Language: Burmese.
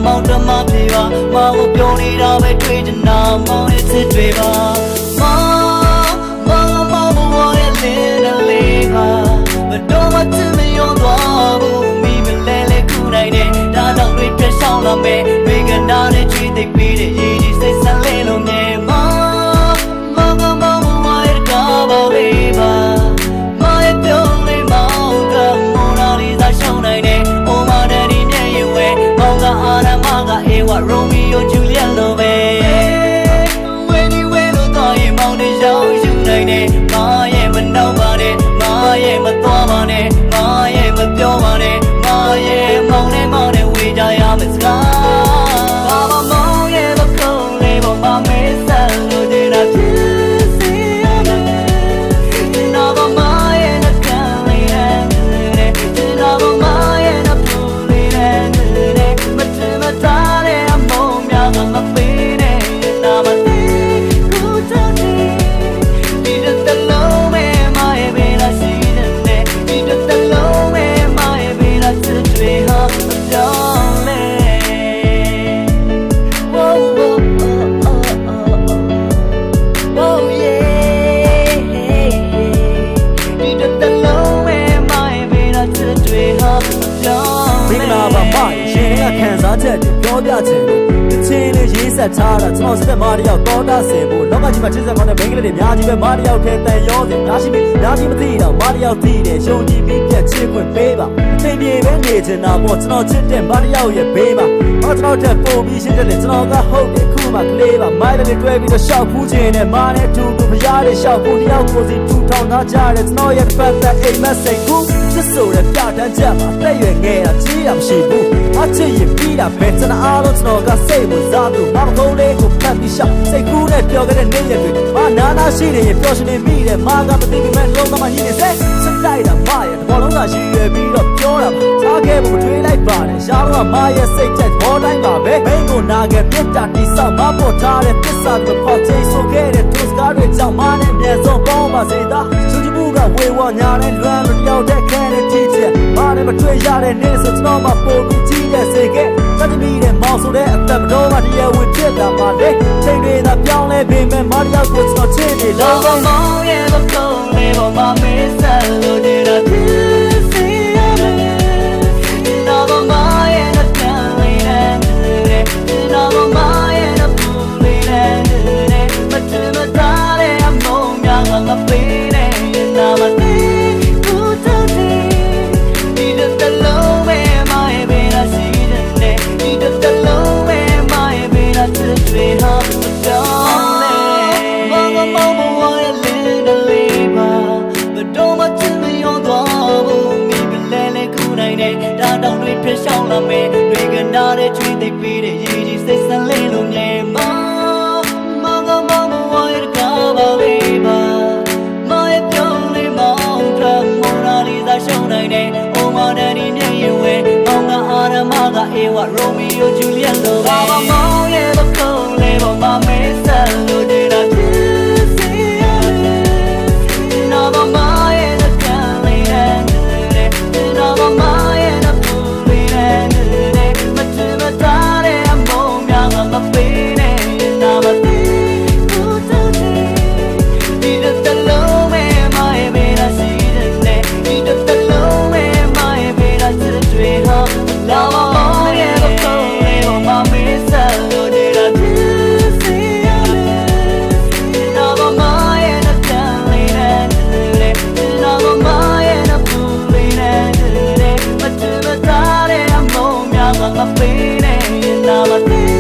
မောင်တမပြေပါမောင်ကိုပြောနေတာပဲတွေ့ချင်တာမောင်ရဲ့စစ်တွေပါမောင်ဘဝရဲ့လင်းတဲ့လေးပါဘယ်တော့မှချစ်မရောသွားဘူးမိမလဲလဲခုနိုင်တယ်ဒါတော့တွေပြရှောင်းလာမယ်ဝေကနာနဲ့ချွေးသိပ်ပေးတဲ့ရည်ကြီးစိတ်ဆန်းလေးလုံးမြဲမောင်ဘဝရဲ့ကားပါလေးပါမောင်ရဲ့ပြုံးလေးမောင်ကမော်နာလီသာရှောင်းနိုင်တယ်အိုမာဒရီမြဲရွယ်မောင်ကအာရမကအေဝါရိုမီယိုဂျူလီယက်လိုပဲဝဲဒီဝဲလို့တော့ရင်မောင်တွေရောက်ယူနိုင်တယ်မာရဲ့မနှောက်ပါနဲ့မာရဲ့မသွားပါနဲ့မာရဲ့မပြောပါနဲ့မာရဲ့မောင်နဲ့ဝေးကြရမယ်စကားဘာမှမောင်ရဲ့မကုန်းလေးပေါ်မှာမဲဆက်လို့တင်တာဖြစ်စီရမယ်နာဘာမာရဲ့နှကန်းလေးနဲ့နာဘာမာရဲ့နှပူလေးနဲ့မထင်မသားတဲ့အမုန်းများကမပေးနဲ့နာမသိကိုတောင်းနေဒီတလုံးမဲ့မရဲ့ဘေးလာရှိတဲ့ဒီတလုံးမဲ့မရဲ့ဘေးလာစစ်တွေဟာမပြောင်းလဲခံစားချက်တွေပြောပြချင်လို့တချင်းလေးရေးဆက်ထားတာကျွန်တော်စတဲ့မာတယောက်တော်တာဆင်ဖို့လောကကြီးမှာချစ်စက်ကောင်းတဲ့မိန်းကလေးတွေအများကြီးပဲမာတယောက်ထဲတန်ရောစင်များရှိပြီများကြီးမသိတော့မာတယောက်သိတယ်ယုံကြည်ပြီးပြတ်ချစ်ခွင့်ပေးပါအချိန်ပြေပဲနေချင်တာပေါ့ကျွန်တော်ချစ်တဲ့မာတယောက်ရဲ့ဘေးမှာကျွန်တော်ထပ်ပို့ပြီးရှင်းတယ်လေကျွန်တော်ကဟုတ်တယ်ခုမှကလေးပါမိုင်းလေးတွဲပြီးတော့ရှောက်ဖူးခြင်းနဲ့မာနဲ့တူတူမရတဲ့ရှောက်ဖို့တယောက်ကိုစီထူထောင်ထားကြတယ်ကျွန်တော်ရဲ့ပတ်သက်အိမ်မက်စိတ်ကူချစ်ဆိုတဲ့ပြတန်းချက်မှာတက်ရွယ်ငယ်တာကြီးတာမရှိဘူးအချစ်ရင်ပြီးတာပဲကျွန်တော်အားလုံးကျွန်တော်ကစိတ်ဝင်စားသူမမကုန်းလေးကိုဖတ်ပြီးရှောက်စိတ်ကူးနဲ့ပျော်ခဲ့တဲ့နေ့ရက်တွေမနာရှိနေရင်ပျော်ရှင်နေမိတယ်မာကမသိပေမဲ့လုံးကမှညနေစက်လိုက်တာမရဲ့ဘောလုံးသာရှိရပြီးတော့ပြောတာပါစားခဲ့ဖို့ထွေးလိုက်ပါတယ်ရှားတော့မာရဲ့စိတ်ချက်ဘောတိုင်းပါပဲမင်းကိုနာခဲ့ပြစ်တာတိဆောက်မပေါ်ထားတဲ့ပစ္စာကိုဖောက်ချေဆိုခဲ့တဲ့သူစကားတွေကြောင့်မာနဲ့မြန်ဆုံးပေါင်းပါစေသာချူချမှုကဝေဝညာနဲ့လွမ်းလို့ရောက်တဲ့ခဲတဲ့တီးချက်မာနဲ့မတွေ့ရတဲ့နေ့ဆိုကျွန်တော်မှပို့ပြီးကြီးတဲ့စေခဲ့စက်တမီတဲ့မောင်ဆိုတဲ့အသက်မတော်မှတရားဝင်ဖြစ်တာပါလေချိန်တွေသာပြောင်းလဲပေမဲ့မာတယောက်ကိုကျွန်တော်ချစ်နေလို့မောင်ရဲ့မကုန်းလေးပေါ်မှာမဲဆက်လို့နေတာဖြစ်စီရမယ်နာဘာမာရဲ့နှကန်းလေးနဲ့နာဘာမာရဲ့နှပူလေးနဲ့မထင်မသားတဲ့အမုန်းများကမပေးနဲ့နာမသိကိုတောင်းနေဒီတလုံးမဲ့မရဲ့ဘေးလာရှိတဲ့ဒီတလုံးမဲ့မရဲ့ဘေးလာစစ်တွေဟာမပြောင်းလဲမောင်ဘဝရဲ့လင်းတဲ့လေးပါဘယ်တော့မှချစ်မရောသွားဘူးမိမလဲလဲခုနိုင်တယ်ဒါတောင်တွေပြရှောင်းလာမယ်တွေနာတဲ့ချွေးသိပ်ပေးတဲ့ရည်ကြီးစိတ်ဆန်းလေးလုံးမြဲမောင်ဘဝရဲ့ကားပါလေးပါမောင်ရဲ့ပြုံးလေးမောင်ထမော်နာလီသာရှောင်းနိုင်တယ်အိုမာဒရီမြဲရွယ်မောင်ကအာရမကအေဝါရိုမီယိုဂျူလီယက်လိုပဲမောင်ရဲ့မကုန်းလေးပေါ်မှာမဲဆက်လို့နေတာဖြစ်စီရမယ်နာဘာမာရဲ့နှကန်းလေးနဲ့နာဘာမာရဲ့နှပူလေးနဲ့မထင်မသားတဲ့အမုန်းများကမပေးနဲ့နာမသိကိုတောင်းနေဒီတလုံးမဲ့မရဲ့ဘေးလာရှိတဲ့ဒီတလုံးမဲ့မရဲ့ဘေးလာစစ်တွေဟာနာဘာမာရဲ့မကုန်းလေးပေါ်မှာမဲဆက်လို့နေတာဖြစ်စီရမယ်နာဘာမာရဲ့နှကန်းလေးနဲ့နာဘာမာရဲ့နှပူလေးနဲ့မထင်မသားတဲ့အမုန်းများကမပေးနဲ့နာမသိ